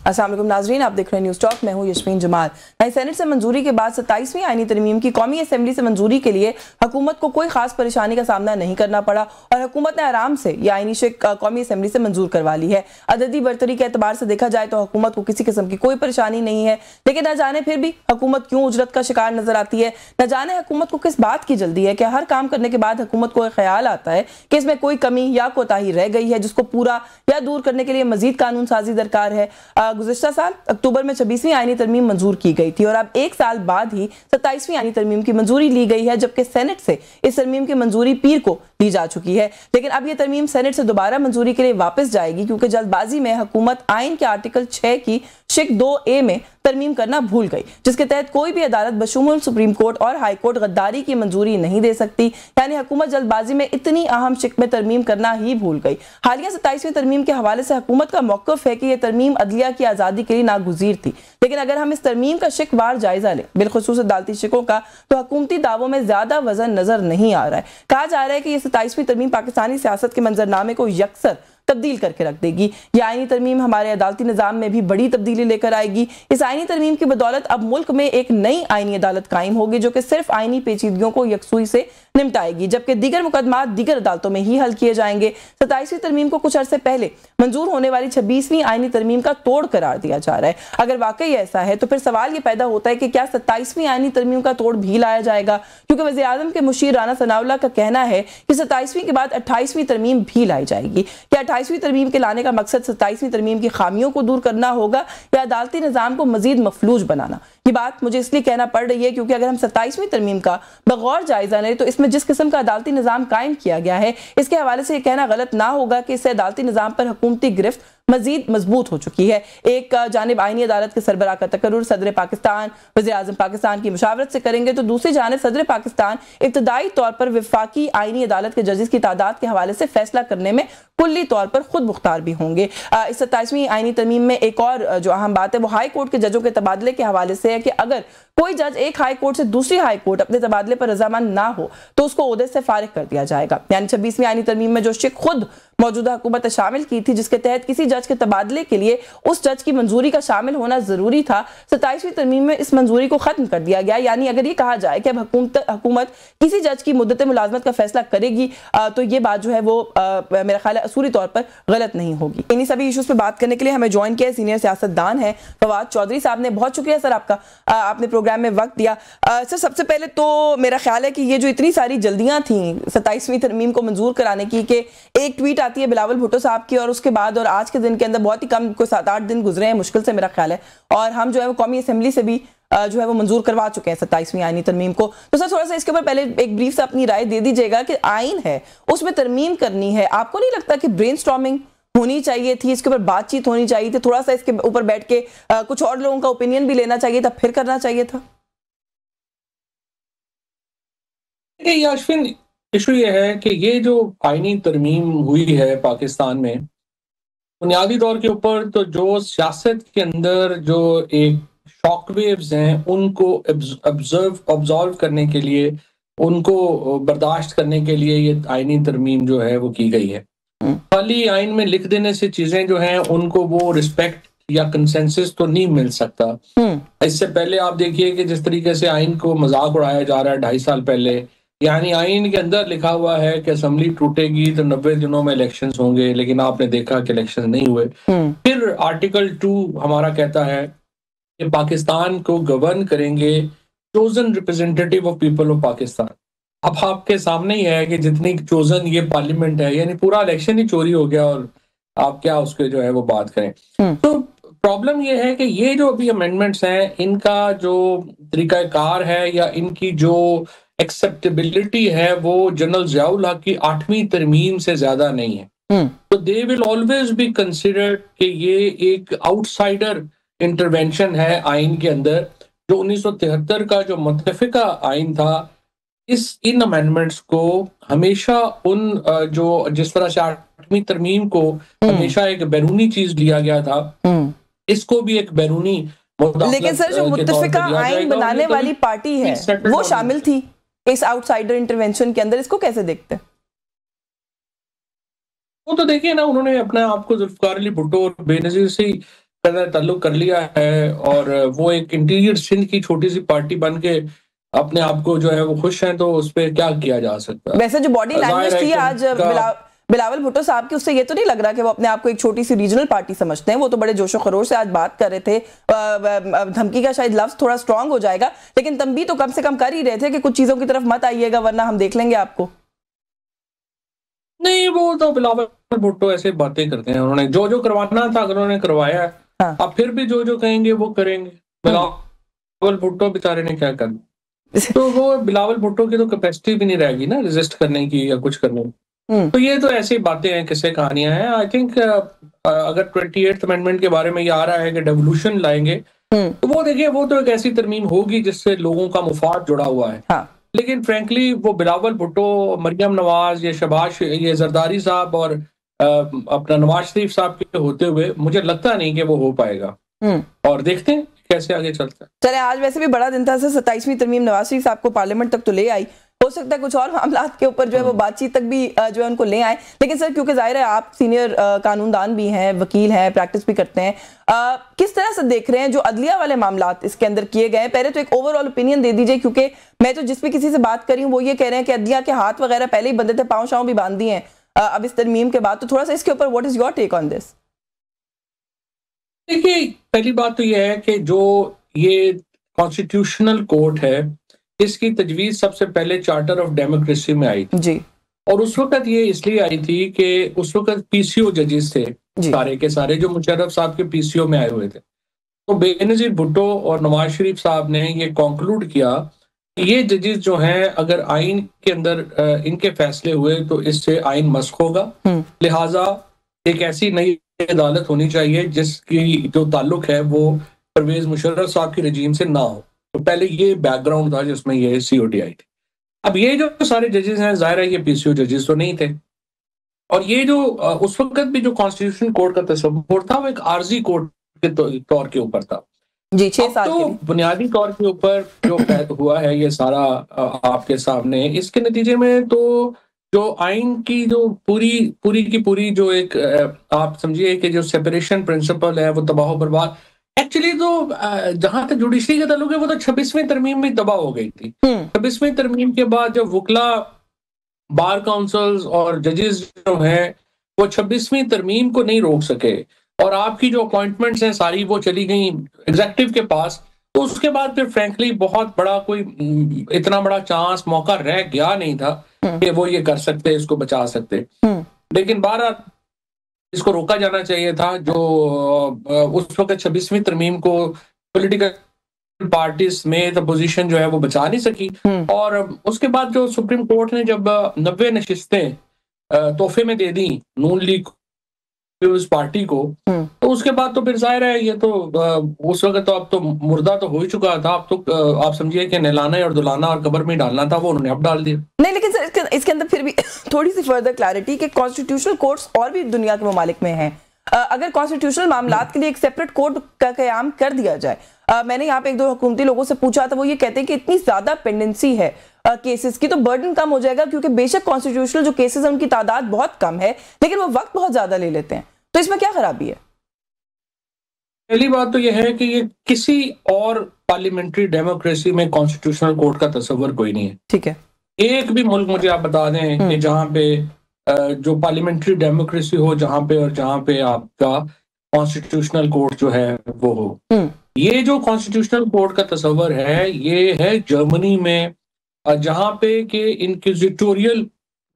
अस्सलाम वालेकुम नाजरीन, आप देख रहे हैं न्यूज़ टॉक। मैं हूं यशमीन जमाल। नई सेनेट से मंजूरी के बाद 27वीं आईनी तरमीम की कौमी असेंबली से मंजूरी के लिए हुकूमत को कोई खास परेशानी का सामना नहीं करना पड़ा और हुकूमत ने आराम से यह आईनी शिक कौमी असेंबली से मंजूर करवा ली है। अददी बरतरी के एतबार से देखा जाए तो हुकूमत को किसी किस्म की कोई परेशानी नहीं है, लेकिन न जाने फिर भी हुकूमत क्यों उजरत का शिकार नजर आती है। न जाने हुकूमत को किस बात की जल्दी है कि हर काम करने के बाद हुकूमत को ख्याल आता है कि इसमें कोई कमी या कोताही रह गई है जिसको पूरा या दूर करने के लिए मजीद कानून साजी दरकार है। गुज़िश्ता साल अक्टूबर में 26वीं आईनी तरमीम मंजूर की गई थी और अब एक साल बाद ही 27वीं आईनी तरमीम की मंजूरी ली गई है, जबकि सेनेट से इस तरमीम की मंजूरी पीर को ली जा चुकी है। लेकिन अब यह तरमीम सेनेट से दोबारा मंजूरी के लिए वापस जाएगी क्योंकि जल्दबाजी में हुकूमत आइन के आर्टिकल 6 की शिक 2A में तरमीम करना भूल गई, जिसके तहत कोई भी अदालत बशमूल सुप्रीम कोर्ट और हाई कोर्ट गद्दारी की मंजूरी नहीं दे सकती। यानी हुकूमत जल्दबाजी में इतनी अहम शिक में तरमीम करना ही भूल गई। हालिया 27वीं तरमीम के हवाले से हुकूमत का मौक़िफ़ है कि यह तरमीम अदलिया की आज़ादी के लिए नागुज़ीर थी, लेकिन अगर हम इस तरमीम का शिकवार जायजा लें, बिलखुसूस अदालती शिकों का, तो हुकूमती दावों में ज्यादा वजन नजर नहीं आ रहा है। कहा जा रहा है कि यह 27वीं तरमीम पाकिस्तानी सियासत के मंजरनामे को यकसर तब्दील करके रख देगी। यह आईनी तरमीम हमारे अदालती निज़ाम में भी बड़ी तब्दीली लेकर आएगी। इस आईनी तरमीम की बदौलत अब मुल्क में एक नई आईनी अदालत कायम होगी जो कि सिर्फ आईनी पेचीदगियों को यकसुई से निपटाएगी, जबकि दीगर मुकदमात दीगर अदालतों में ही हल किए जाएंगे। 27वीं तरमीम को कुछ अरसे पहले मंजूर होने वाली 26वीं आईनी तरमीम का तोड़ करार दिया जा रहा है। अगर वाकई ऐसा है तो फिर सवाल यह पैदा होता है कि क्या 27वीं आईनी तरमीम का तोड़ भी लाया जाएगा, क्योंकि वज़ीर-ए-आज़म के मुशीर राना सनाउल्लाह का कहना है कि 27वीं के बाद 28वीं तरमीम भी लाई जाएगी। क्या 28वीं तरमीम के लाने का मकसद 27वीं तरमीम की खामियों को दूर करना होगा या अदालती निज़ाम को मजीद मफलूज बनाना? ये बात मुझे इसलिए कहना पड़ रही है क्योंकि अगर हम 27वीं तरमीम का बगौर जायजा लें तो इसमें जिस किस्म का अदालती निज़ाम कायम किया गया है, इसके हवाले से यह कहना गलत ना होगा कि इससे अदालती निज़ाम पर हुकूमती गिरफ्त मजीद मजबूत हो चुकी है। एक जानिब आईनी अदालत के सरबराह का तकर्रुर सदर पाकिस्तान वज़ीर-ए-आज़म पाकिस्तान की मुशावरत से करेंगे, तो दूसरी जानिब सदर पाकिस्तान इब्तदाई तौर पर वफाकी आईनी अदालत के जजेस की तादाद के हवाले से फैसला करने में कुल्ली तौर पर खुद मुख्तार भी होंगे। इस 27वीं आईनी तरमीम में एक और जो अहम बात है वो हाई कोर्ट के जजों के तबादले के हवाले से है कि अगर कोई जज एक हाई कोर्ट से दूसरी हाई कोर्ट अपने तबादले पर रजामंद ना हो तो उसको ओहदे से फारिग कर दिया जाएगा। यानी 26वीं आईनी तरमीम में जो शिक खुद मौजूदा हुकूमत ने शामिल की थी, जिसके तहत किसी जज के तबादले के लिए उस जज की मंजूरी का शामिल होना जरूरी था, 27वीं तरमीम में इस मंजूरी को खत्म कर दिया गया। यानी अगर ये कहा जाए कि अब हुकूमत किसी जज की मुद्दत मुलाजमत का फैसला करेगी तो ये बात जो है वो मेरा ख्याल है असूली तौर पर गलत नहीं होगी। इन्हीं सभी इशूज पर बात करने के लिए हमें ज्वाइन किया सीनियर सियासतदान है फवाद चौधरी साहब ने। बहुत शुक्रिया सर आपका, आपने प्रोग्राम में वक्त दिया। सर सबसे पहले तो मेरा ख्याल है कि ये जो इतनी सारी जल्दियां थी 27वीं तरमीम को मंजूर कराने की, कि एक ट्वीट आती है बिलावल भुट्टो साहब की और उसके बाद और आज के दिन के अंदर बहुत ही कम, कोई 7-8 दिन गुजरे हैं मुश्किल से मेरा ख्याल है, और हम जो है वो कौमी असेंबली से भी जो है वो मंजूर करवा चुके हैं 27वीं आईनी तरमीम को। तो सर थोड़ा सा इसके ऊपर पहले एक ब्रीफ से अपनी राय दे दीजिएगा कि आइन है उसमें तरमीम करनी है, आपको नहीं लगता कि ब्रेनस्टॉर्मिंग होनी चाहिए थी, इसके ऊपर बातचीत होनी चाहिए थी, थोड़ा सा इसके ऊपर बैठ के कुछ और लोगों का ओपिनियन भी लेना चाहिए था, फिर करना चाहिए था? याशफिन, इशू ये है कि ये जो आईनी तरमीम हुई है पाकिस्तान में, बुनियादी तौर के ऊपर तो जो सियासत के अंदर जो एक शॉकवेव्स हैं उनको ऑब्जर्व करने के लिए, उनको बर्दाश्त करने के लिए ये आईनी तरमीम जो है वो की गई है। खाली आइन में लिख देने से चीजें जो हैं उनको वो रिस्पेक्ट या कंसेंसस तो नहीं मिल सकता। इससे पहले आप देखिए कि जिस तरीके से आइन को मजाक उड़ाया जा रहा है 2.5 साल पहले, यानी आइन के अंदर लिखा हुआ है कि असेंबली टूटेगी तो 90 दिनों में इलेक्शंस होंगे, लेकिन आपने देखा कि इलेक्शन नहीं हुए। फिर आर्टिकल 2 हमारा कहता है कि पाकिस्तान को गवर्न करेंगे chosen representative of people of Pakistan. अब आपके सामने ही है कि जितनी चोजन ये पार्लियामेंट है, यानी पूरा इलेक्शन ही चोरी हो गया और आप क्या उसके जो है वो बात करें। तो प्रॉब्लम ये है कि ये जो अभी अमेंडमेंट्स हैं इनका जो तरीकाकार है या इनकी जो एक्सेप्टेबिलिटी है वो जनरल ज़ियाउल हक की 8वीं तरमीम से ज्यादा नहीं है। तो they will always be considered कि ये एक आउटसाइडर इंटरवेंशन है आइन के अंदर। जो 1973 का जो मुत्तफिका आइन था, इन अमेंडमेंट्स को हमेशा उन जो जिस तरह से 8वीं तरमीम को हमेशा एक बैरूनी चीज लिया गया था, इसको भी एक बैरूनी, लेकिन सर जो मुत्तफिका आइन बनाने वाली पार्टी है वो शामिल थी इस आउटसाइडर इंटरवेंशन के अंदर, इसको कैसे देखते हैं? वो तो देखिए ना, उन्होंने अपने आप को जुल्फकार अली भुट्टो और बेनजीर से ताल्लुक कर लिया है और वो एक इंटीरियर सिंध की छोटी सी पार्टी बन के अपने आप को जो है वो खुश हैं, तो उस पर क्या किया जा सकता है। वैसे जो बॉडी लैंग्वेज थी आज बिलावल भुट्टो साहब की, उससे ये तो नहीं लग रहा कि वो अपने आप को एक छोटी सी रीजनल पार्टी समझते हैं। वो तो बड़े जोशो खरोश से आज बात कर रहे थे। धमकी का शायद लफ्ज थोड़ा स्ट्रांग हो जाएगा, लेकिन तंबी तो कम से कम कर ही रहे थे कि कुछ चीजों की तरफ मत आइएगा वरना हम देख लेंगे आपको। नहीं, वो तो बिलावल भुट्टो ऐसे बातें करते हैं, उन्होंने जो जो करवाना था अगर उन्होंने करवाया है। हाँ। अब फिर भी जो जो कहेंगे वो करेंगे। बिलावल भुट्टो बेचारे ने क्या करना, तो वो बिलावल भुट्टो की तो कैपेसिटी भी नहीं रहेगी ना रेजिस्ट करने की या कुछ करने की। तो ये तो ऐसी बातें हैं, किस्से कहानियां हैं। आई थिंक अगर 28th अमेंडमेंट के बारे में ये आ रहा है कि डेवोल्यूशन लाएंगे, तो वो देखिए वो तो एक ऐसी तरमीम होगी जिससे लोगों का मुफाद जुड़ा हुआ है। हाँ। लेकिन फ्रैंकली वो बिलावल भुट्टो, मरियम नवाज, ये जरदारी साहब और अपना नवाज शरीफ साहब के होते हुए मुझे लगता नहीं कि वो हो पाएगा। और देखते हैं कैसे आगे चलता है। चले, आज वैसे भी बड़ा दिन था, 27वीं तरमीम नवाज शरीफ साहब को पार्लियामेंट तक तो ले आई। हो सकता है कुछ और मामला के ऊपर जो है वो बातचीत तक भी जो है उनको ले आए। लेकिन सर, क्योंकि जाहिर है आप सीनियर कानूनदान भी हैं, वकील हैं, प्रैक्टिस भी करते हैं, किस तरह से देख रहे हैं जो अदलिया वाले मामला इसके अंदर किए गए हैं? पहले तो एक ओवरऑल ओपिनियन दे दीजिए, क्योंकि मैं तो जिस भी किसी से बात करी हूँ वो ये कह रहे हैं कि अदलिया के हाथ वगैरह पहले ही बंधे थे, पाँव शाँव भी बांध दिए हैं अब इस तरमीम के बाद। तो थोड़ा सा इसके ऊपर what is your take on this? देखिए, पहली बात तो यह है कि जो ये कॉन्स्टिट्यूशनल कोर्ट है, इसकी तजवीज सबसे पहले चार्टर ऑफ डेमोक्रेसी में आई थी जी। और उस वक्त ये इसलिए आई थी कि उस वक्त पीसीओ जजेस थे सारे के सारे, जो मुशर्रफ साहब के पीसीओ में आए हुए थे। तो बेनजीर भुट्टो और नवाज शरीफ साहब ने ये कंक्लूड किया कि ये जजेस जो हैं, अगर आइन के अंदर इनके फैसले हुए तो इससे आइन मस्ख होगा, लिहाजा एक ऐसी नई अदालत होनी चाहिए जिसकी जो ताल्लुक है वो परवेज मुशर्रफ साहब की रजीम से ना हो। तो पहले ये बैकग्राउंड था जिसमें ये सीओटी आई थी। अब ये जो सारे जजेस हैं, जाहिर है ये पीसीओ जजेस तो नहीं थे, और ये जो उस वक्त भी जो कॉन्स्टिट्यूशन कोर्ट का तस्वुर था वो एक आर्जी कोर्ट के तौर के ऊपर था जी। 6 साल तो बुनियादी तौर के ऊपर जो हुआ है ये सारा आपके सामने। इसके नतीजे में तो जो आइन की जो पूरी की पूरी जो एक आप समझिए कि जो सेपरेशन प्रिंसिपल है वो तबाह बर्बाद। एक्चुअली तो जहां तक जुडिशरी का ताल्लुक है वो तो 26वीं तरमीम में तबाह हो गई थी। 26वीं तरमीम के बाद जब वकला, बार काउंसिल्स और जजेस जो हैं वो 26वीं तरमीम को नहीं रोक सके और आपकी जो अपॉइंटमेंट्स हैं सारी वो चली गई एग्जेक्टिव के पास। तो उसके बाद फिर फ्रैंकली बहुत बड़ा कोई इतना बड़ा चांस मौका रह गया नहीं था कि वो ये कर सकते, इसको बचा सकते। लेकिन 12 इसको रोका जाना चाहिए था। जो उस वक्त 26वीं तरमीम को पॉलिटिकल पार्टीज में अपोजिशन जो है वो बचा नहीं सकी। और उसके बाद जो सुप्रीम कोर्ट ने जब 90 नशिस्तें तोहफे में दे दी नून लीग पीपल्स पार्टी को, तो उसके बाद तो फिर जाहिर है ये तो उस वक्त तो अब तो मुर्दा तो हो ही चुका था। अब तो आप समझिए कि नहलाना और दुलाना और कब्र में डालना था, वो उन्होंने अब डाल दिया। नहीं, लेकिन सर इसके अंदर फिर भी थोड़ी सी फर्दर क्लैरिटी कि कॉन्स्टिट्यूशनल कोर्ट्स और भी दुनिया के ममालिक में हैं। अगर कॉन्स्टिट्यूशनल मामलात के लिए एक सेपरेट कोर्ट का कयाम कर दिया जाए, मैंने यहाँ पे 1-2 हुकूमती लोगों से पूछा था, वो ये कहते हैं कि इतनी ज्यादा पेंडेंसी है केसेस की तो बर्डन कम हो जाएगा, क्योंकि बेशक कॉन्स्टिट्यूशनल जो केसेस है उनकी तादाद बहुत कम है लेकिन वो वक्त बहुत ज्यादा ले लेते हैं। तो इसमें क्या खराबी है? पहली बात तो यह है कि ये किसी और पार्लियामेंट्री डेमोक्रेसी में कॉन्स्टिट्यूशनल कोर्ट का तस्वर कोई नहीं है। ठीक है। एक भी मुल्क मुझे आप बता दें कि जहां पे जो पार्लियामेंट्री डेमोक्रेसी हो, जहां पे आपका कॉन्स्टिट्यूशनल कोर्ट जो है वो हो। ये जो कॉन्स्टिट्यूशनल कोर्ट का तस्वर है ये है जर्मनी में, जहां पे कि इंक्विजिटोरियल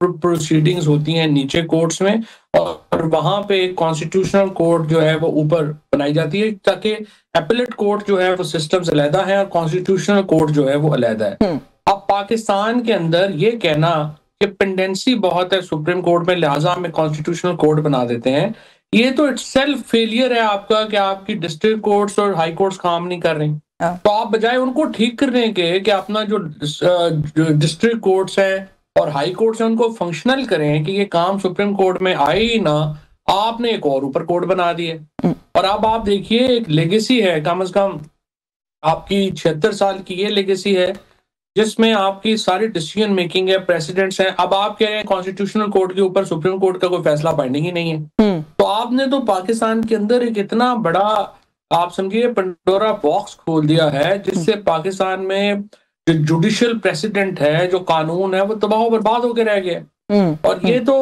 प्रोसीडिंग्स होती हैं नीचे कोर्ट्स में, और वहां पे कॉन्स्टिट्यूशनल कोर्ट जो है वो ऊपर बनाई जाती है, ताकि एपेलेट कोर्ट जो है वो सिस्टम से अलहदा है और कॉन्स्टिट्यूशनल कोर्ट जो है वो अलहदा है। अब पाकिस्तान के अंदर ये कहना कि पेंडेंसी बहुत है सुप्रीम कोर्ट में, लिहाजा हम कॉन्स्टिट्यूशनल कोर्ट बना देते हैं, ये तो इटसेल्फ फेलियर है आपका कि आपकी डिस्ट्रिक्ट कोर्ट्स और हाई कोर्ट्स काम नहीं कर रही। तो आप बजाय उनको ठीक करने के कि अपना जो डिस्ट्रिक्ट कोर्ट्स हैं और हाई कोर्ट्स हैं उनको फंक्शनल करें कि ये काम सुप्रीम कोर्ट में आए ही ना, आपने एक और ऊपर कोर्ट बना दिए। और अब आप देखिए एक लेगेसी है, कम से कम आपकी 76 साल की ये लेगेसी है जिसमें आपकी सारी डिसीजन मेकिंग है, प्रेसिडेंट्स हैं। अब आप कह रहे हैं कॉन्स्टिट्यूशनल कोर्ट के ऊपर सुप्रीम कोर्ट का कोई फैसला बाइंडिंग ही नहीं है। तो आपने तो पाकिस्तान के अंदर एक इतना बड़ा आप समझिए पंडोरा बॉक्स खोल दिया है, जिससे पाकिस्तान में जो जुडिशियल प्रेसिडेंट है, जो कानून है, वो तबाह बर्बाद होकर रह गया। और ये तो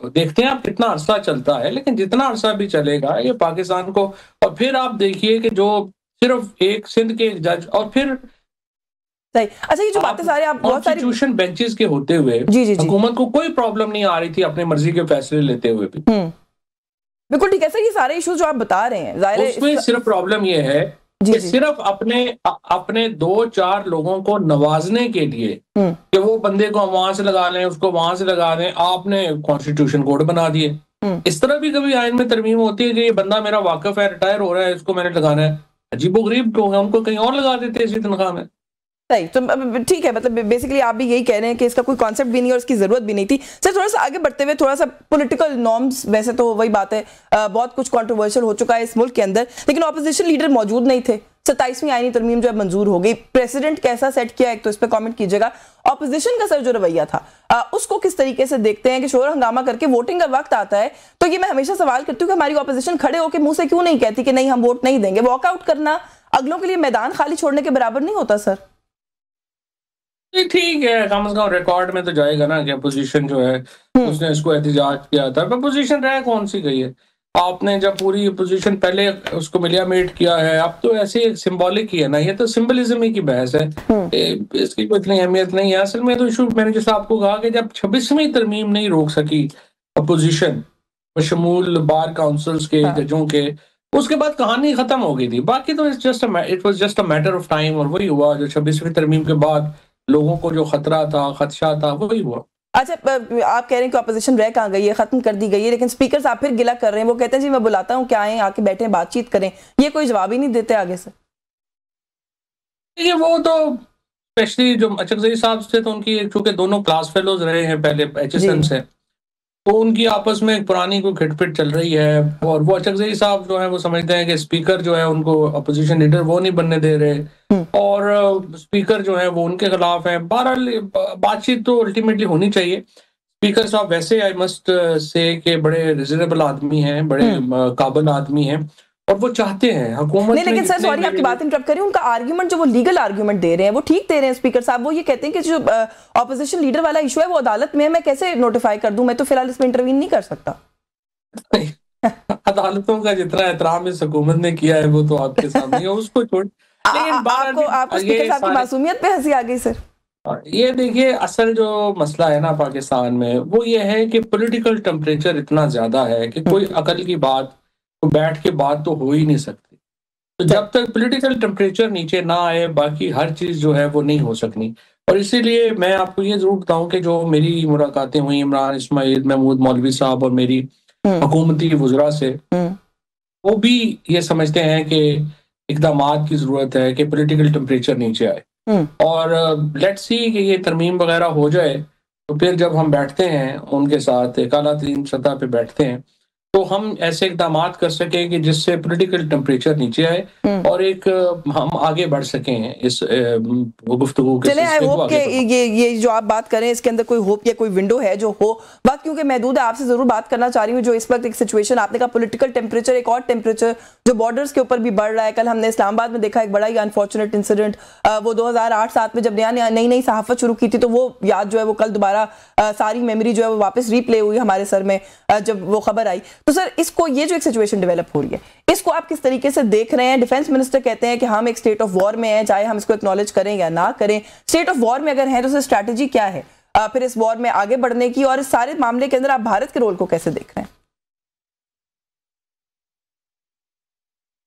देखते हैं आप कितना अरसा चलता है, लेकिन जितना अरसा भी चलेगा ये पाकिस्तान को। और फिर आप देखिए कि जो सिर्फ एक सिंध के एक जज, और फिर सही। अच्छा, ये जो बातें सारे आप बहुत सारी कॉन्स्टिट्यूशन बेंचेस के होते हुए जी जी जी हुकूमत को कोई प्रॉब्लम नहीं आ रही थी अपनी मर्जी के फैसले लेते हुए भी। बिल्कुल ठीक है सर, ये सारे इश्यूज जो आप बता रहे हैं, जाहिर है उसमें सिर्फ प्रॉब्लम ये है कि सिर्फ अपने 2-4 लोगों को नवाजने के लिए कि वो बंदे को वहां से लगा लें, उसको वहां से लगा दें, आपने कॉन्स्टिट्यूशन कोड बना दिए। इस तरह भी कभी आइन में तरमीम होती है कि ये बंदा मेरा वाकिफ है, रिटायर हो रहा है, इसको मैंने लगाना है। अजीबोगरीब लोग हैं, उनको कहीं और लगा देते इसी तनख्वाह में। सही, तो ठीक है, मतलब बेसिकली आप भी यही कह रहे हैं कि इसका कोई कॉन्सेप्ट भी नहीं है और इसकी जरूरत भी नहीं थी। सर थोड़ा सा आगे बढ़ते हुए, थोड़ा सा पॉलिटिकल नॉर्म्स, वैसे तो वही बात है, बहुत कुछ कंट्रोवर्शियल हो चुका है इस मुल्क के अंदर, लेकिन ऑपोजिशन लीडर मौजूद नहीं थे। 27वीं आईनी तरमीम जो है मंजूर हो गई, प्रेसिडेंट कैसा सेट किया, एक तो इस पर कमेंट कीजिएगा। ऑपोजिशन का सर जो रवैया था, उसको किस तरीके से देखते हैं कि शोर हंगामा करके वोटिंग का वक्त आता है तो ये मैं हमेशा सवाल करती हूँ कि हमारी ऑपोजिशन खड़े होकर मुंह से क्यों नहीं कहती कि नहीं हम वोट नहीं देंगे। वॉकआउट करना अगलों के लिए मैदान खाली छोड़ने के बराबर नहीं होता सर? ठीक है, कम से कम रिकॉर्ड में तो जाएगा ना कि अपोजिशन जो है उसने इसको एहतजाज किया था। अपोजिशन रह कौन सी गई है? आपने जब पूरी अपोजिशन पहले उसको मिलियामेट किया है, अब तो ऐसे सिंबॉलिक ही है ना, ये तो सिंबलिज्म ही की बहस है, इसकी कोई इतनी अहमियत नहीं है। असल में तो इशू मैंने जैसा आपको कहा कि जब 26वीं तरमीम नहीं रोक सकी अपोजिशन बशमूल बार काउंसिल्स के जजों के, उसके बाद कहानी खत्म हो गई थी। बाकी तो it was just a matter of time, और वही हुआ जो 26वीं तरमीम के बाद लोगों को जो खतरा था, खदशा था, वही हुआ। अच्छा, आप कह रहे हैं कि ऑपोजिशन रह कहाँ गई है, खत्म कर दी गई है, लेकिन स्पीकर साहब फिर गिला कर रहे हैं। वो कहते हैं जी मैं बुलाता हूँ, क्या आए आके बैठे बातचीत करें, ये कोई जवाब ही नहीं देते आगे से। देखिए वो तो स्पेशली जो अचकजई साहब थे, तो उनकी चूंकि दोनों क्लास फेलोज रहे हैं पहले HSM से, तो उनकी आपस में एक पुरानी कोई खिटपिट चल रही है। और वो अचकजई साहब जो है वो समझते हैं कि स्पीकर जो है उनको अपोजिशन लीडर वो नहीं बनने दे रहे, और स्पीकर जो है वो उनके खिलाफ है। बहरहाल बातचीत तो अल्टीमेटली होनी चाहिए। स्पीकर साहब वैसे आई मस्ट से कि बड़े रिजनेबल आदमी हैं, बड़े काबिल आदमी हैं, और वो चाहते हैं हुकूमत नहीं, लेकिन सर सॉरी आपकी बात इंटरप्ट करें, उनका आर्गुमेंट जो वो लीगल आर्गुमेंट दे रहे हैं वो ठीक दे रहे हैं स्पीकर साहब। वो ये कहते हैं कि जो ऑपोजिशन लीडर वाला इशू है वो अदालत में है, मैं कैसे नोटिफाई कर दूं, मैं तो फिलहाल इसमें इंटरवीन नहीं कर सकता। अदालतों का जितना एहतराम इस हुकूमत ने किया है वो तो आपके सामने है, उसको छोड़। आपको स्पीकर साहब की मासूमियत पे हंसी आ गई सर? ये देखिए, असल जो मसला है ना पाकिस्तान में वो ये है कि पॉलिटिकल टेम्परेचर इतना ज्यादा है कि कोई अकल की बात तो बैठ के बात तो हो ही नहीं सकती। तो जब तक पॉलिटिकल टेम्परेचर नीचे ना आए, बाकी हर चीज जो है वो नहीं हो सकनी। और इसीलिए मैं आपको ये जरूर बताऊं कि जो मेरी मुलाकातें हुई इमरान इस्माइल, महमूद मौलवी साहब और मेरी हुकूमती वुज़रा से, वो भी ये समझते हैं कि इक़दामात की जरूरत है कि पॉलिटिकल टेम्परेचर नीचे आए। और लेट्स सी कि ये तरमीम वगैरह हो जाए, तो फिर जब हम बैठते हैं उनके साथ एक आला तरीन सतह पे बैठते हैं, तो हम ऐसे इकदाम कर सकें कि जिससे पॉलिटिकल टेम्परेचर नीचे आए और एक हम आगे बढ़ सकें इस गुफ्तगू के। चले, आई होप कि ये जो आप बात करें इसके अंदर कोई होप या कोई विंडो है जो हो। बात क्योंकि महदूद है, आपसे जरूर बात करना चाह रही हूँ जो इस वक्त एक सिचुएशन आपने कहा पॉलिटिकल टेम्परेचर, एक और टेम्परेचर जो बॉर्डर्स के ऊपर भी बढ़ रहा है। कल हमने इस्लामाबाद में देखा एक बड़ा ही अनफॉर्चुनेट इंसिडेंट, वो 2008-7 में जब नई सहाफत शुरू की थी, तो वो याद जो है वो कल दोबारा सारी मेमोरी जो है वो वापस रीप्ले हुई हमारे सर में जब वो खबर आई। तो सर इसको, ये जो एक सिचुएशन डेवलप हो रही है, इसको आप किस तरीके से देख रहे हैं? डिफेंस मिनिस्टर कहते हैं कि हम एक स्टेट ऑफ वॉर में हैं, चाहे हम इसको एक्नॉलेज करें या ना करें। स्टेट ऑफ वॉर में अगर हैं तो सर स्ट्रैटेजी क्या है फिर इस वॉर में आगे बढ़ने की, और इस सारे मामले के अंदर आप भारत के रोल को कैसे देख रहे हैं?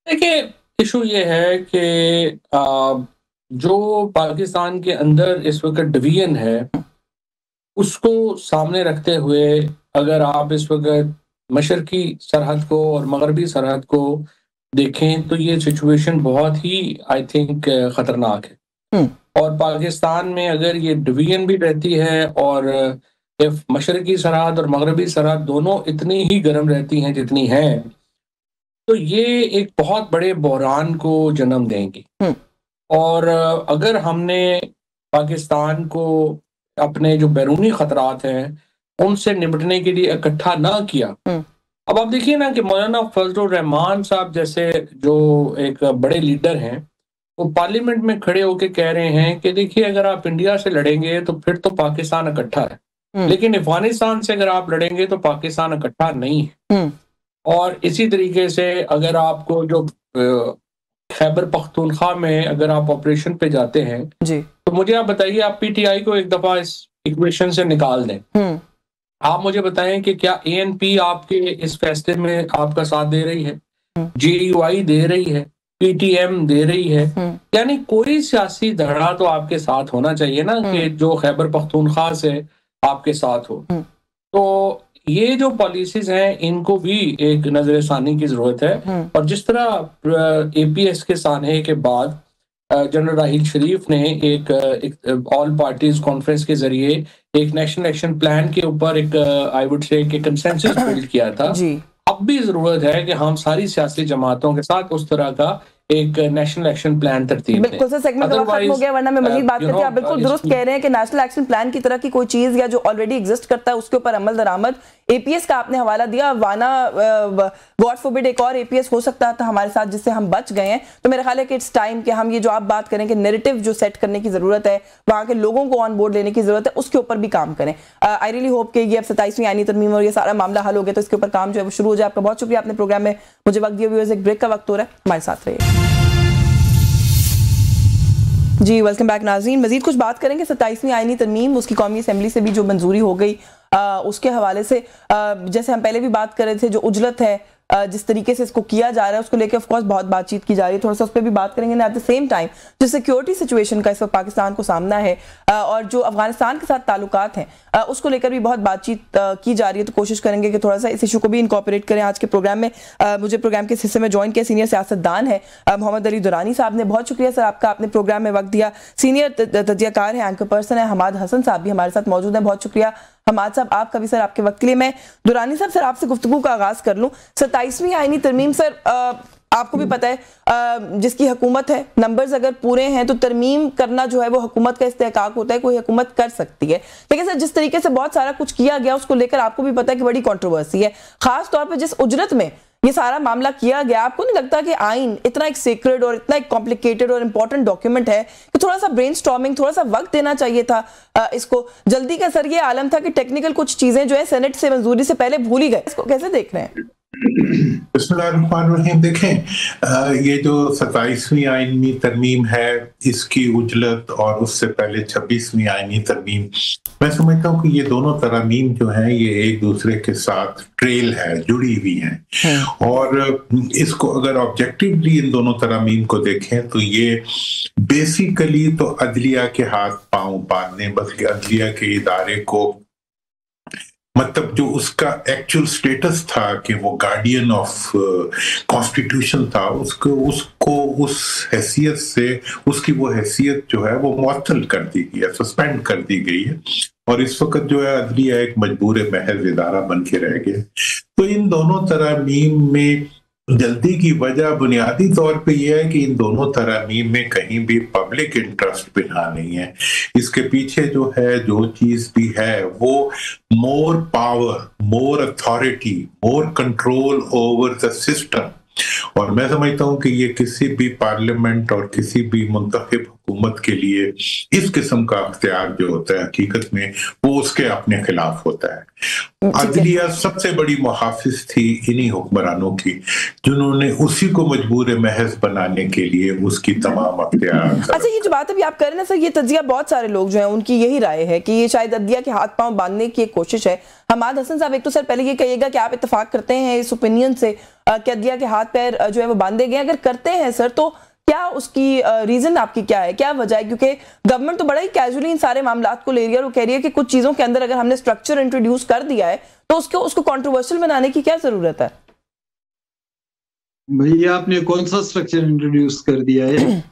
देखिए, इशू ये है कि जो पाकिस्तान के अंदर इस वक्त डिवीजन है उसको सामने रखते हुए अगर आप इस वक्त मशरकी सरहद को और मगरबी सरहद को देखें तो ये सिचुएशन बहुत ही आई थिंक खतरनाक है। और पाकिस्तान में अगर ये डिवीजन भी रहती है और मशरकी सरहद और मगरबी सरहद दोनों इतनी ही गर्म रहती हैं जितनी हैं, तो ये एक बहुत बड़े बहरान को जन्म देंगी। और अगर हमने पाकिस्तान को अपने जो बैरूनी खतरात हैं उनसे निपटने के लिए इकट्ठा ना किया अब आप देखिए ना कि मौलाना फजलुर रहमान साहब जैसे जो एक बड़े लीडर हैं, वो पार्लियामेंट में खड़े होके कह रहे हैं कि देखिए अगर आप इंडिया से लड़ेंगे तो फिर तो पाकिस्तान इकट्ठा है, लेकिन अफगानिस्तान से अगर आप लड़ेंगे तो पाकिस्तान इकट्ठा नहीं है। और इसी तरीके से अगर आपको जो खैबर पख्तूनख्वा में अगर आप ऑपरेशन पे जाते हैं जी। तो मुझे आप बताइए, आप पीटीआई को एक दफा इस इक्वेशन से निकाल दें। आप मुझे बताएं कि क्या एएनपी आपके इस फैसले में आपका साथ दे रही है, जेयूआई दे रही है, पीटीएम दे रही है, यानी कोई सियासी धड़ा तो आपके साथ होना चाहिए ना कि जो खैबर पख्तूनख्वा से आपके साथ हो। तो ये जो पॉलिसीज हैं इनको भी एक नजरसानी की जरूरत है। और जिस तरह एपीएस के सानहे के बाद जनरल राहील शरीफ ने एक ऑल पार्टीज कॉन्फ्रेंस के जरिए एक नेशनल एक्शन प्लान के ऊपर एक I would say consensus build किया था, अब भी जरूरत है कि हम सारी सियासी जमातों के साथ उस तरह का एक नेशनल एक्शन प्लान तरतीब दें। बिल्कुल सर, सेगमेंट खत्म हो गया, वरना मैं मजीद बात करती। आप बिल्कुल दुरुस्त कह रहे हैं कि नेशनल एक्शन प्लान की तरह की कोई चीज या जो ऑलरेडी एग्जिस्ट करता है उसके ऊपर अमल दरामद, एपीएस का आपने हवाला दिया, वाना गॉड फॉरबिड एक और एपीएस हो सकता था हमारे साथ जिससे हम बच गए हैं। तो मेरा ख्याल है कि इट्स टाइम कि हम ये जो आप बात करें कि नैरेटिव जो सेट करने की जरूरत है, वहां के लोगों को ऑन बोर्ड लेने की जरूरत है, उसके ऊपर भी काम करें। आई रियली होप कि ये अब 27वीं आईनी तरमीम और ये सारा मामला हल हो गया तो इसके ऊपर काम जो है वो शुरू हो जाए। आपका बहुत शुक्रिया, आपने प्रोग्राम में मुझे वक्त दिया। व्यूअर्स, एक ब्रेक का वक्त हो रहा है, हमारे साथ रहिए। जी वेलकम बैक नाज़रीन। मजीद कुछ बात करेंगे 27वीं आईनी तरमीम, उसकी कौमी असम्बली से भी जो मंजूरी हो गई उसके हवाले से। जैसे हम पहले भी बात कर रहे थे, जो उजरत है जिस तरीके से इसको किया जा रहा है उसको लेकर ऑफ कोर्स बहुत बातचीत की जा रही है, थोड़ा सा उस पर भी बात करेंगे। एट द सेम टाइम जो सिक्योरिटी सिचुएशन का इस वक्त पाकिस्तान को सामना है और जो अफगानिस्तान के साथ ताल्लुकात हैं उसको लेकर भी बहुत बातचीत की जा रही है, तो कोशिश करेंगे कि थोड़ा सा इस इशू को भी इनकॉर्पोरेट करें आज के प्रोग्राम में। मुझे प्रोग्राम के इस हिस्से में ज्वाइन किया सीनियर सियासतदान है मोहम्मद अली दुरानी साहब ने। बहुत शुक्रिया सर आपका, आपने प्रोग्राम में वक्त दिया। सीनियर तजियाकार है, एंकर पर्सन है हमाद हसन साहब भी हमारे साथ मौजूद है। बहुत शुक्रिया हमाद साहब आपका भी सर आपके वक्त के लिए। मैं दुरानी साहब सर आपसे गुफ्तगू का आगाज कर लूं। 27वीं आईनी तरमीम सर, आपको भी पता है जिसकी हुकूमत है, नंबर्स अगर पूरे हैं तो तरमीम करना जो है वो हुकूमत का इस्तेहकाक होता है, कोई हुकूमत कर सकती है। लेकिन सर जिस तरीके से बहुत सारा कुछ किया गया उसको लेकर आपको भी पता है कि बड़ी कंट्रोवर्सी है, खास तौर पर जिस उजरत में ये सारा मामला किया गया। आपको नहीं लगता कि आइन इतना एक सीक्रेट और इतना एक कॉम्प्लिकेटेड और इंपॉर्टेंट डॉक्यूमेंट है कि थोड़ा सा ब्रेनस्टॉर्मिंग, थोड़ा सा वक्त देना चाहिए था इसको? जल्दी का सर ये आलम था कि टेक्निकल कुछ चीजें जो है सेनेट से मंजूरी से पहले भूल ही गए, इसको कैसे देख रहे हैं? बिस्मिल्लाहिर्रहमानिर्रहीम। देखें, ये जो 27वीं आईनी तरमीम है इसकी उजलत और उससे पहले 26वीं आईनी तरमीम, मैं समझता हूँ कि ये दोनों तरमीम जो हैं ये एक दूसरे के साथ ट्रेल है, जुड़ी हुई हैं। और इसको अगर ऑब्जेक्टिवली इन दोनों तरमीम को देखें तो ये बेसिकली तो अदलिया के हाथ पांव बांधने, बल्कि अदलिया के इदारे को, मतलब जो उसका एक्चुअल स्टेटस था कि वो गार्डियन ऑफ कॉन्स्टिट्यूशन था, उसको उस हैसियत से उसकी वो हैसियत जो है वो मुअत्तल कर दी गई है, सस्पेंड कर दी गई है। और इस वक्त जो है अदलिया एक मजबूर महज इदारा बन के रह गया। तो इन दोनों तरमीम में जल्दी की वजह बुनियादी तौर पे यह है कि इन दोनों तरमीम में कहीं भी पब्लिक इंटरेस्ट बिना नहीं है। इसके पीछे जो है, जो चीज भी है, वो more power, more authority, more control over the system. और मैं समझता हूं कि ये किसी भी पार्लियामेंट और किसी भी मुंतखब हुकूमत के लिए इस किस्म का अख्तियार जो होता है हकीकत में वो उसके अपने खिलाफ होता है। अदलिया सबसे बड़ी मुहाफिज थी इन्हीं हुक्मरानों की, जिन्होंने उसी को मजबूर महज बनाने के लिए उसकी तमाम अख्तियार। अच्छा, ये जो बात अभी आप कर रहे हैं ना सर, ये तजिया बहुत सारे लोग जो हैं उनकी यही राय है कि ये शायद अदलिया के हाथ पांव बांधने की एक कोशिश है। हमाद हसन साहब, एक तो सर पहले ये कहिएगा कि आप इत्तेफाक करते हैं इस ओपिनियन से कि अदलिया के हाथ पैर जो है वो बांधे गए? अगर करते हैं सर तो क्या उसकी रीजन आपकी क्या है, क्या वजह है? क्योंकि गवर्नमेंट तो बड़ा ही कैजुअली इन सारे मामलात को ले रही है और वो कह रही है कि कुछ चीजों के अंदर अगर हमने स्ट्रक्चर इंट्रोड्यूस कर दिया है तो उसको कंट्रोवर्शियल बनाने की क्या जरूरत है? भैया आपने कौन सा स्ट्रक्चर इंट्रोड्यूस कर दिया है?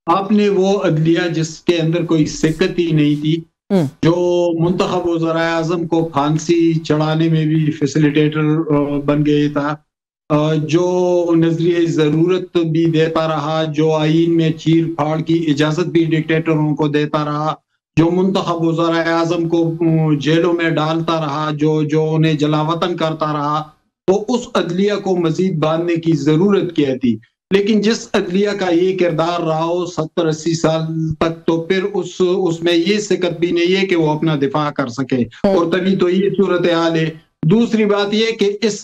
आपने वो अदलिया जिसके अंदर कोई सिक्कत ही नहीं थी, जो मुंतखब वज़ीर आज़म को फांसी चढ़ाने में भी फैसिलिटेटर बन गया था, जो नजरिए जरूरत भी देता रहा, जो आईन में चीर फाड़ की इजाजत भी डिक्टेटरों को देता रहा, जो मुंतखब वज़ीर आज़म को जेलों में डालता रहा, जो उन्हें जलावतन करता रहा, तो उस अदलिया को मजीद बांधने की जरूरत क्या थी। लेकिन जिस अदलिया का ये किरदार रहा हो 70-80 साल तक, तो फिर उसमें ये सिकत भी नहीं है कि वो अपना दिफा कर सके, और तभी तो ये सूरत हाल है। दूसरी बात ये कि इस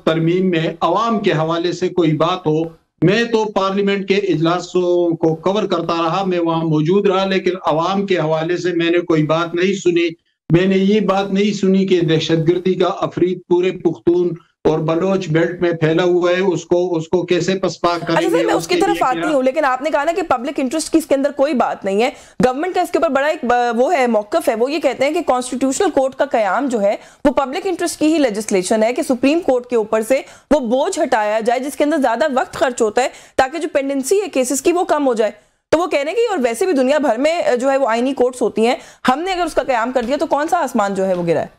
तरमीम में अवाम के हवाले से कोई बात हो, मैं तो पार्लियामेंट के इजलासों को कवर करता रहा, मैं वहां मौजूद रहा, लेकिन अवाम के हवाले से मैंने कोई बात नहीं सुनी। मैंने ये बात नहीं सुनी कि दहशतगर्दी का अफरीद पूरे पुख्तून और बलोच बेल्ट में फैला हुआ है, उसको कैसे पसपा करेंगे। अच्छा सर, मैं उसकी तरफ आती हूँ, लेकिन आपने कहा ना कि पब्लिक इंटरेस्ट की इसके अंदर कोई बात नहीं है। गवर्नमेंट का इसके ऊपर बड़ा एक वो है मौकफ है, वो ये कहते हैं कि कॉन्स्टिट्यूशनल कोर्ट का कयाम जो है वो पब्लिक इंटरेस्ट की ही लेजिस्लेशन है, कि सुप्रीम कोर्ट के ऊपर से वो बोझ हटाया जाए जिसके अंदर ज्यादा वक्त खर्च होता है, ताकि जो पेंडेंसी है केसेस की वो कम हो जाए। तो वो कहने की, और वैसे भी दुनिया भर में जो है वो आईनी कोर्ट्स होती हैं, हमने अगर उसका कयाम कर दिया तो कौन सा आसमान जो है वो गिरा है।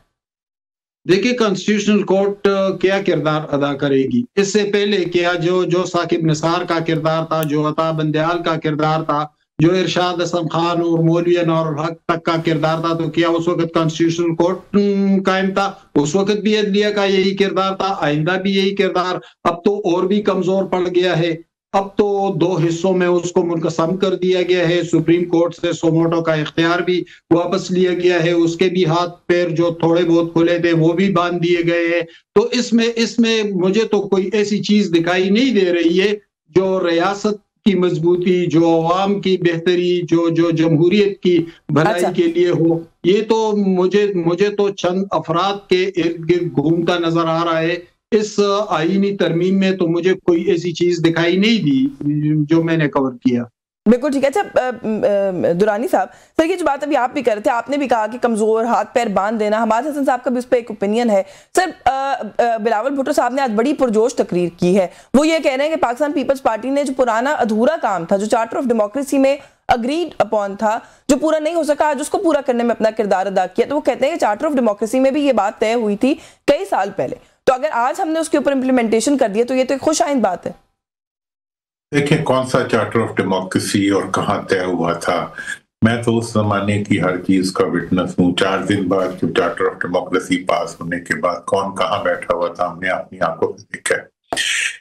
देखिए, कॉन्स्टिट्यूशनल कोर्ट क्या किरदार अदा करेगी। इससे पहले क्या जो साकिब निसार का किरदार था, जो अता बंदयाल का किरदार था, जो इरशाद असम खान और मौलवी अनवर हक तक का किरदार था, तो क्या उस वक्त कॉन्स्टिट्यूशनल कोर्ट कायम था? उस वक्त भी अदलिया का यही किरदार था, आइंदा भी यही किरदार। अब तो और भी कमजोर पड़ गया है। अब तो 2 हिस्सों में उसको मुनक़सम कर दिया गया है। सुप्रीम कोर्ट से सोमोटो का इख्तियार भी वापस लिया गया है, उसके भी हाथ पैर जो थोड़े बहुत खुले थे वो भी बांध दिए गए हैं। तो इसमें मुझे तो कोई ऐसी चीज दिखाई नहीं दे रही है जो रियासत की मजबूती, जो अवाम की बेहतरी, जो जमहूरियत की भलाई के लिए हो। ये तो मुझे तो चंद अफराद के इर्द गिर्द घूमता नजर आ रहा है। इस आईनी तरमीम में तो मुझे कोई ऐसी चीज दिखाई नहीं दी जो मैंने कवर किया। बिल्कुल ठीक है। अच्छा दुरानी साहब, सर ये जो बात अभी आप भी कर रहे थे, आपने भी कहा कि कमजोर हाथ पैर बांध देना, हमाद हसन साहब का भी उस पर एक ओपिनियन है। सर बिलावल भुट्टो साहब ने आज बड़ी पुरजोश तकरीर की है, वो ये कह रहे हैं कि पाकिस्तान पीपल्स पार्टी ने जो पुराना अधूरा काम था, जो चार्टर ऑफ डेमोक्रेसी में अग्रीड अपॉन था, जो पूरा नहीं हो सका, आज उसको पूरा करने में अपना किरदार अदा किया। तो वो कहते हैं कि चार्टर ऑफ डेमोक्रेसी में भी ये बात तय हुई थी कई साल पहले, तो अगर आज हमने उसके ऊपर इंप्लीमेंटेशन कर दिया तो ये तो एक खुश आइंद बात है। देखिए, कौन सा चार्टर ऑफ डेमोक्रेसी और कहाँ तय हुआ था, मैं तो उस जमाने की हर चीज का विटनेस हूँ। 4 दिन बाद जब चार्टर ऑफ डेमोक्रेसी पास होने के बाद कौन कहाँ बैठा हुआ था, हमने अपनी आंखों से देखा है।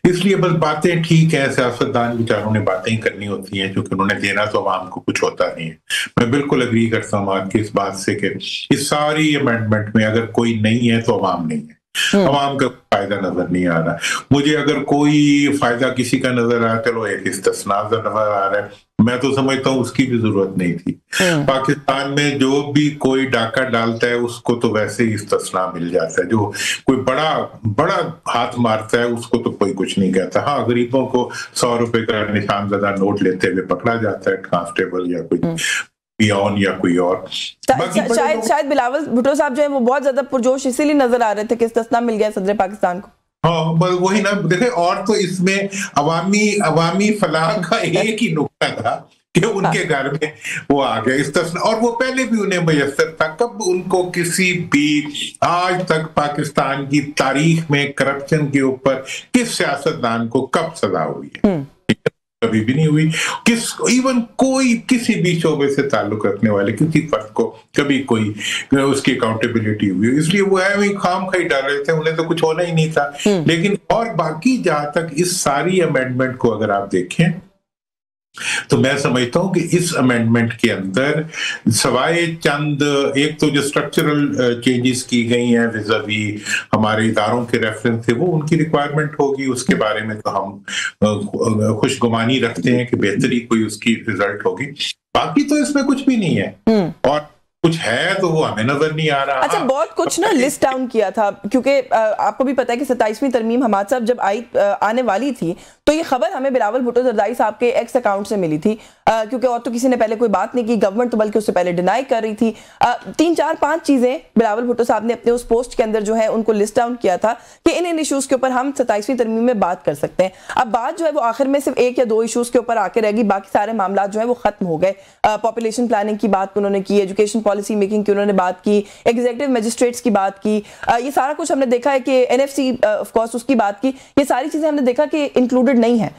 इसलिए बस बातें ठीक है, सियासतदान बेचारों ने बातें ही करनी होती हैं, क्योंकि उन्होंने देना तो आवाम को कुछ होता नहीं है। मैं बिल्कुल अग्री करता हूँ आपकी इस बात से कि इस सारी अमेंडमेंट में अगर कोई नहीं है तो अवाम नहीं है, अवाम का फायदा नजर नहीं आ रहा। मुझे अगर कोई फायदा किसी का नजर आ, चलो एक इस्तिस्ना नजर आ रहा है, मैं तो समझता हूँ उसकी भी जरूरत नहीं थी। पाकिस्तान में जो भी कोई डाका डालता है उसको तो वैसे ही इस्तिस्ना मिल जाता है, जो कोई बड़ा हाथ मारता है उसको तो कोई कुछ नहीं कहता। हाँ, गरीबों को 100 रुपए का निशानजदा नोट लेते हुए पकड़ा जाता है कांस्टेबल या कोई पियोन या कोई और। शायद बिलावल भुट्टो साहब जो है वो बहुत ज्यादा पुरजोश इसीलिए नजर आ रहे थे कि इस्तिस्ना मिल गया सदर पाकिस्तान को। हाँ, बस वही ना, देखे, और तो इसमें अवामी फलाह का एक ही नुक्ता था कि उनके घर में वो आ गया इस्तिस्ना, और वो पहले भी उन्हें मयस्सर था। कब उनको किसी भी आज तक पाकिस्तान की तारीख में करप्शन के ऊपर किस सियासतदान को कब सजा हुई है? कभी भी नहीं हुई। इवन कोई किसी भी शोबे से ताल्लुक रखने वाले किसी फर्द को कभी कोई उसकी अकाउंटेबिलिटी हुई, इसलिए वो है वही खाम खाई डाल रहे थे, उन्हें तो कुछ होना ही नहीं था। लेकिन और बाकी जहां तक इस सारी अमेंडमेंट को अगर आप देखें तो मैं समझता हूं कि इस अमेंडमेंट के अंदर सवाए चंद, एक तो जो स्ट्रक्चरल चेंजेस की गई हैं विज़ावी हमारे इदारों के रेफरेंस से, वो उनकी रिक्वायरमेंट होगी, उसके बारे में तो हम खुशगुमानी रखते हैं कि बेहतरी कोई उसकी रिजल्ट होगी। बाकी तो इसमें कुछ भी नहीं है, और कुछ है तो वो हमें नजर नहीं आ रहा। अच्छा, बहुत कुछ ना लिस्ट डाउन किया था, क्योंकि आपको भी पता है कि 27वीं तरमीम हमाद साहब जब आने वाली थी तो ये खबर हमें बिलावल भुट्टो जरदारी साहब के एक्स अकाउंट से मिली थी, क्योंकि और तो किसी ने पहले कोई बात नहीं की, गवर्नमेंट तो बल्कि उससे पहले डिनाई कर रही थी। 3, 4, 5 चीजें बिलावल भुट्टो साहब ने अपने उस पोस्ट के अंदर जो है उनको लिस्ट डाउन किया था कि इन इश्यूज के ऊपर हम 27वीं तरमीम में बात कर सकते हैं। अब बात जो है वो आखिर में सिर्फ 1 या 2 इश्यूज के ऊपर आके रहेगी, बाकी सारे मामला जो है वो खत्म हो गए। पॉपुलेशन प्लानिंग की बात उन्होंने की, एजुकेशन पॉलिसी मेकिंग की उन्होंने बात की, एग्जीक्यूटिव मजिस्ट्रेट्स की बात की, ये सारा कुछ हमने देखा है कि एनएफसी ऑफ कोर्स उसकी बात की, ये सारी चीजें हमने देखा कि इंक्लूडेड नहीं है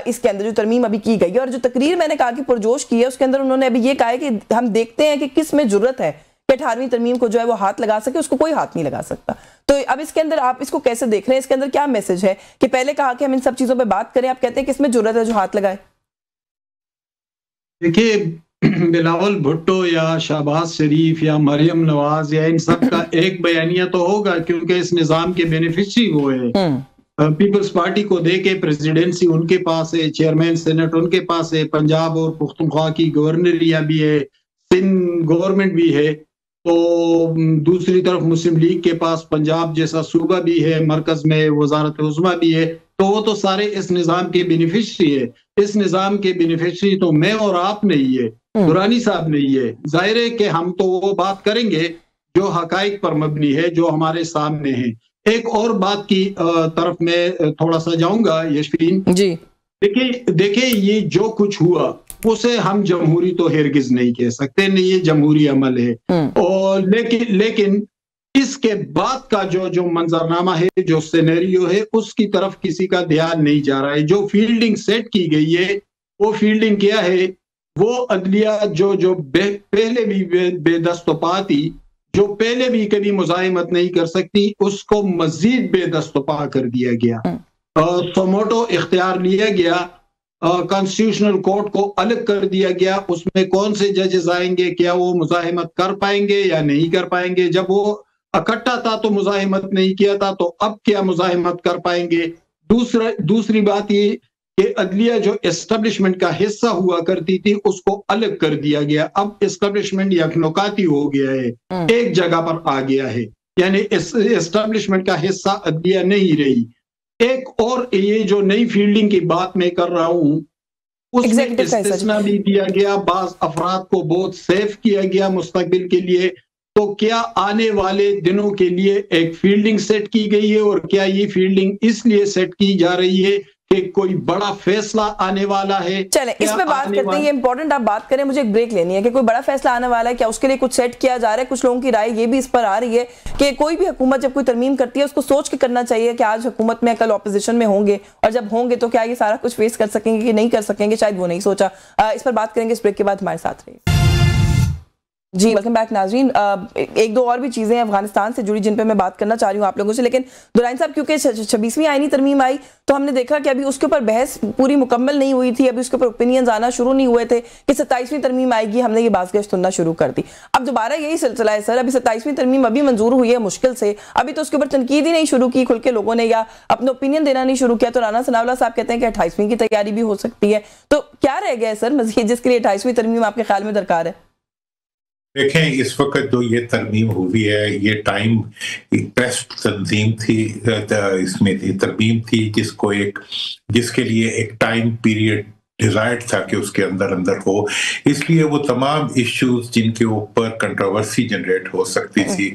इसके अंदर जो तरमीम अभी की गई है। और जो तकरीर मैंने कहा कि पुरजोश की है, उसके अंदर उन्होंने अभी ये कहा है कि हम देखते हैं कि किस में जुर्रत है कि 18वीं तरमीम को जो है वो हाथ लगा सके, उसको कोई हाथ नहीं लगा सकता। तो अब इसके अंदर आप इसको कैसे देख रहे हैं? इसके अंदर क्या मैसेज है कि पहले कहा कि हम इन सब चीजों पे बात करें, आप कहते हैं कि इसमें जुर्रत है जो हाथ लगाए? देखिए, बिलावल भुट्टो या शहबाज शरीफ या मरियम नवाज या इन सब का एक बयानिया तो होगा, क्योंकि इस निजाम के बेनिफिशरी वो है। पीपल्स पार्टी को देके प्रेसिडेंसी उनके पास है, चेयरमैन सेनेट उनके पास है, पंजाब और पुख्तनख्वा की गवर्नरिया भी है, सिंध गवर्नमेंट भी है, तो दूसरी तरफ मुस्लिम लीग के पास पंजाब जैसा सूबा भी है, मरकज में वजारत उज़्मा भी है, तो वो तो सारे इस निजाम के बेनिफिशरी है। इस निजाम के बेनिफिशरी तो मैं और आप नहीं है, दुरानी साहब नहीं है। जाहिर है कि हम तो वो बात करेंगे जो हकाइक पर मबनी है, जो हमारे सामने है। एक और बात की तरफ मैं थोड़ा सा जाऊंगा यशफीन जी। देखिए ये जो कुछ हुआ उसे हम जमहूरी तो हरगिज नहीं कह सकते, नहीं ये जमहूरी अमल है। और लेकिन इसके बाद का जो मंजरनामा है, जो सिनेरियो है, उसकी तरफ किसी का ध्यान नहीं जा रहा है। जो फील्डिंग सेट की गई है, वो फील्डिंग क्या है? वो अदलिया जो पहले भी बेदस्तपा थी, जो पहले भी कभी मुजाहिमत नहीं कर सकती, उसको मजीद बेदस्तपा कर दिया गया। सोमोटो इख्तियार लिया गया, कॉन्स्टिट्यूशनल कोर्ट को अलग कर दिया गया। उसमें कौन से जजेस आएंगे, क्या वो मुजाहिमत कर पाएंगे या नहीं कर पाएंगे? जब वो इकट्ठा था तो मुजाहिमत नहीं किया था, तो अब क्या मुजाहिमत कर पाएंगे? दूसरी बात ये कि अदलिया जो एस्टेब्लिशमेंट का हिस्सा हुआ करती थी, उसको अलग कर दिया गया। अब एस्टेब्लिशमेंट यकनोकाती हो गया है, एक जगह पर आ गया है, यानी एस्टेब्लिशमेंट का हिस्सा अदलिया नहीं रही। एक और ये जो नई फील्डिंग की बात मैं कर रहा हूं, उसमें इस्तिस्ना भी दिया गया, बाज अफराद को बहुत सेफ किया गया मुस्तकबिल के लिए। तो क्या आने वाले दिनों के लिए एक फील्डिंग सेट की गई है? और क्या ये फील्डिंग इसलिए सेट की जा रही है कि कोई बड़ा फैसला आने वाला है? चले इस पे बात करते हैं, ये इंपॉर्टेंट आप बात करें। मुझे एक ब्रेक लेनी है कि कोई बड़ा फैसला आने वाला है क्या, उसके लिए कुछ सेट किया जा रहा है? कुछ लोगों की राय ये भी इस पर आ रही है कि कोई भी हुकूमत जब कोई तरमीम करती है, उसको सोच के करना चाहिए कि आज हुकूमत में, कल ऑपोजिशन में होंगे, और जब होंगे तो क्या ये सारा कुछ फेस कर सकेंगे कि नहीं कर सकेंगे, शायद वो नहीं सोचा। इस पर बात करेंगे इस ब्रेक के बाद। हमारे साथ रहिए जी। वेलकम बैक नाजरीन। एक दो और भी चीज़ें अफगानिस्तान से जुड़ी जिन पे मैं बात करना चाह रही हूँ आप लोगों से, लेकिन दुरानी साहब क्योंकि 26वीं आईनी तरमीम आई तो हमने देखा कि अभी उसके ऊपर बहस पूरी मुकम्मल नहीं हुई थी, अभी उसके ऊपर ओपिनियंस आना शुरू नहीं हुए थे कि 27वीं तरमीम आएगी, हमने ये बाज़गश्त सुनना शुरू कर दी। अब दोबारा यही सिलसिला है सर, अभी 27वीं तरमीम अभी मंजूर हुई है मुश्किल से, अभी तो उसके ऊपर तनकीद ही नहीं शुरू की खुल के लोगों ने, या अपना ओपिनियन देना नहीं शुरू किया। तो राना सनाउल्लाह साहब कहते हैं कि 28वीं की तैयारी भी हो सकती है। तो क्या रह गया है सर मज़ीद जिसके लिए 28वीं तरमीम आपके ख्याल में दरकार है? देखें, इस वक्त जो ये तरमीम हुई है, ये टाइम बेस्ट तंजीम थी, इसमें तरमीम थी जिसके लिए एक टाइम पीरियड डिजायर्ड था कि उसके अंदर हो। इसलिए वो तमाम इश्यूज जिनके ऊपर कंट्रोवर्सी जनरेट हो सकती थी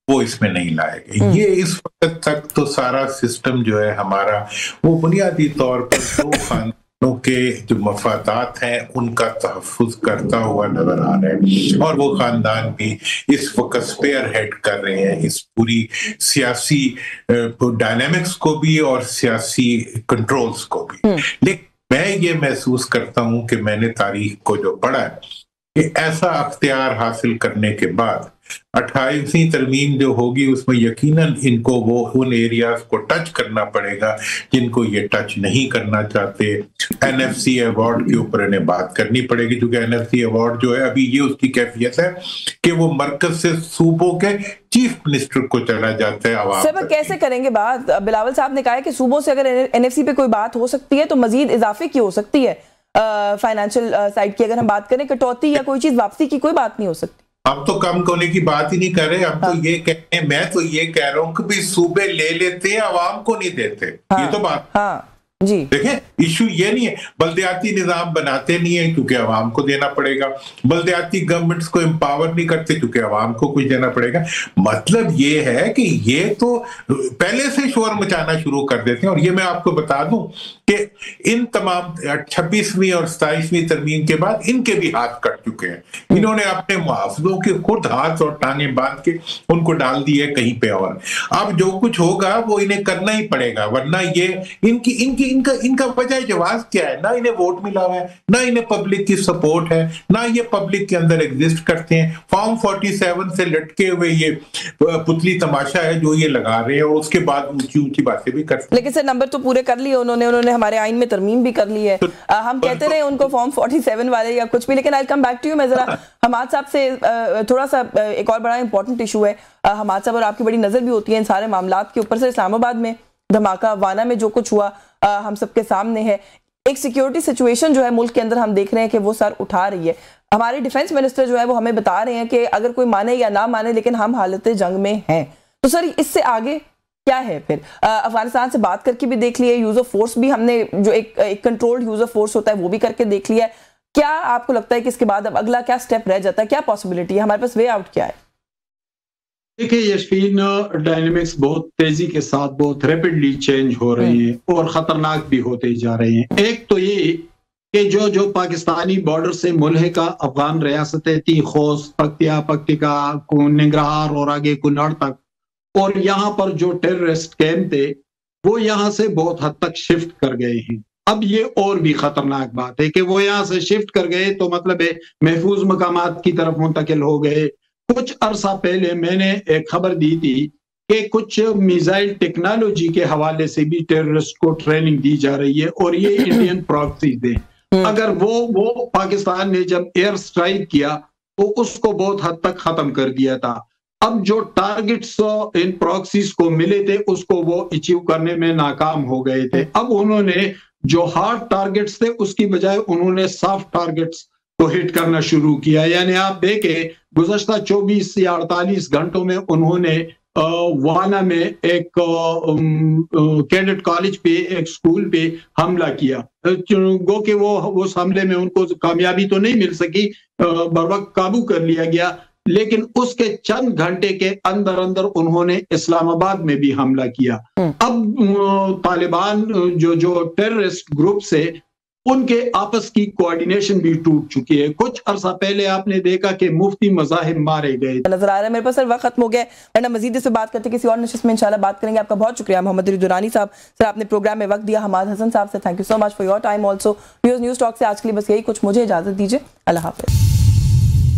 वो इसमें नहीं लाए गए। ये इस वक्त तक तो सारा सिस्टम जो है हमारा, वो बुनियादी तौर पर दो खानदानों के जो मफादात हैं उनका तहफ़्फ़ुज़ करता हुआ नजर आ रहा है, और वो खानदान भी इस वक्त स्पेयर हेड कर रहे हैं इस पूरी सियासी डायनेमिक्स को भी और सियासी कंट्रोल्स को भी। लेकिन मैं ये महसूस करता हूं कि मैंने तारीख को जो पढ़ा है कि ऐसा अख्तियार हासिल करने के बाद 28वीं तरमीम जो होगी उसमें यकीनन इनको वो उन एरियाज को टच करना पड़ेगा जिनको ये टच नहीं करना चाहते। NFC अवार्ड के ऊपर इन्हें बात करनी पड़ेगी, क्योंकि NFC अवार्ड जो है अभी ये उसकी कैफियत है कि वो मरकज से सूबों के चीफ मिनिस्टर को चला जाता है। आवाम सर कैसे करेंगे बात? बिलावल साहब ने कहा है कि सूबों से अगर NFC पे कोई बात हो सकती है तो मजीद इजाफे की हो सकती है, फाइनेंशियल साइड की अगर हम बात करें, कटौती या कोई चीज वापसी की कोई बात नहीं हो सकती। हम तो कम होने की बात ही नहीं कर रहे, हम तो ये कह रहे हैं, मैं तो ये कह रहा हूँ कि भी सूबे ले लेते हैं, आवाम को नहीं देते। ये तो बात जी देखें, इशू ये नहीं है बल्दियाती निजाम बनाते नहीं है क्योंकि आवाम को देना पड़ेगा, बल्दियाती गवर्नमेंट्स को एम्पावर नहीं करते क्योंकि आवाम को कुछ देना पड़ेगा। मतलब ये है कि ये तो पहले से शोर मचाना शुरू कर देते हैं। और ये मैं आपको बता दूं कि इन तमाम 26वीं और 27वीं तरमीम के बाद इनके भी हाथ कट चुके हैं। इन्होंने अपने मुआवजों के खुद हाथ और टांगे बांध के उनको डाल दिए कहीं पे, और अब जो कुछ होगा वो इन्हें करना ही पड़ेगा, वरना ये इनकी इनका इनका वजह जवाब क्या है? ना इन्हें वोट मिला हुआ है, ना इन्हें पब्लिक की सपोर्ट है, ना ये पब्लिक के अंदर एग्जिस्ट करते हैं। फॉर्म 47 से लटके हुए ये पुतली तमाशा है जो ये लगा रहे हैं, और उसके बाद ऊंची ऊंची बातें भी करते हैं। लेकिन सर नंबर तो पूरे कर लिए उन्होंने हमारे आइन में तरमीम भी कर ली है। हम कहते रहे उनको फॉर्म 47 वाले या कुछ भी, लेकिन आई कम बैक टू यू। मैं जरा हमाद साहब से थोड़ा सा एक और बड़ा इंपॉर्टेंट इशू है। हमाद साहब, और आपकी बड़ी नजर भी होती है इन सारे मामलात के ऊपर। से इस्लामाबाद में धमाका, वाना में जो कुछ हुआ हम सबके सामने है। एक सिक्योरिटी सिचुएशन जो है मुल्क के अंदर हम देख रहे हैं कि वो सर उठा रही है। हमारे डिफेंस मिनिस्टर जो है वो हमें बता रहे हैं कि अगर कोई माने या ना माने लेकिन हम हालत जंग में हैं। तो सर इससे आगे क्या है फिर? अफगानिस्तान से बात करके भी देख लिया, यूज ऑफ फोर्स भी हमने जो एक कंट्रोल्ड यूज ऑफ फोर्स होता है वो भी करके देख लिया है। क्या आपको लगता है कि इसके बाद अब अगला क्या स्टेप रह जाता है? क्या पॉसिबिलिटी है? हमारे पास वे आउट क्या है? देखिए यशफीन, डायनेमिक्स बहुत तेजी के साथ बहुत रैपिडली चेंज हो रहे हैं और खतरनाक भी होते जा रहे हैं। एक तो ये कि जो पाकिस्तानी बॉर्डर से मुल्हिका अफगान रियासतें थी, खोस, पक्तिया, पक्तिका, निंगरहार और आगे कुल्हाड़ तक, और यहाँ पर जो टेररिस्ट कैंप थे वो यहाँ से बहुत हद तक शिफ्ट कर गए हैं। अब ये और भी खतरनाक बात है कि वो यहाँ से शिफ्ट कर गए तो मतलब है महफूज मकामात की तरफ मुंतकिल हो गए। कुछ अरसा पहले मैंने एक खबर दी थी कि कुछ मिसाइल टेक्नोलॉजी के हवाले से भी टेररिस्ट को ट्रेनिंग दी जा रही है, और ये इंडियन प्रॉक्सीज हैं। अगर वो पाकिस्तान ने जब एयर स्ट्राइक किया तो उसको बहुत हद तक खत्म कर दिया था। अब जो टारगेट्स इन प्रॉक्सीज को मिले थे उसको वो अचीव करने में नाकाम हो गए थे। अब उन्होंने जो हार्ड टारगेट्स थे उसकी बजाय उन्होंने सॉफ्ट टारगेट्स को हिट करना शुरू किया। यानी आप देखें गुज़श्ता 24 या 48 घंटों में उन्होंने वाना में एक कैडेट कॉलेज पे, एक स्कूल पे हमला किया। गो कि वो उस हमले में उनको कामयाबी तो नहीं मिल सकी, बरवक्त काबू कर लिया गया, लेकिन उसके चंद घंटे के अंदर अंदर उन्होंने इस्लामाबाद में भी हमला किया। अब तालिबान जो टेररिस्ट ग्रुप से उनके आपस की कोऑर्डिनेशन भी टूट चुकी है। कुछ अरसा पहले आपने देखा कि मुफ्ती मज़ाहिब मारे गए नजर आ रहा है। मेरे पास सर वक्त खत्म हो गया, वरना मजीद इससे बात करते किसी और नशिस्त में इंशाल्लाह बात करेंगे। आपका बहुत शुक्रिया मोहम्मद अली दुरानी साहब, सर आपने प्रोग्राम में वक्त दिया। हमाद हसन साहब से thank you so much for your time also. News talk से आज के लिए बस यही कुछ, मुझे इजाजत दीजिए। अल्लाह हाफिज।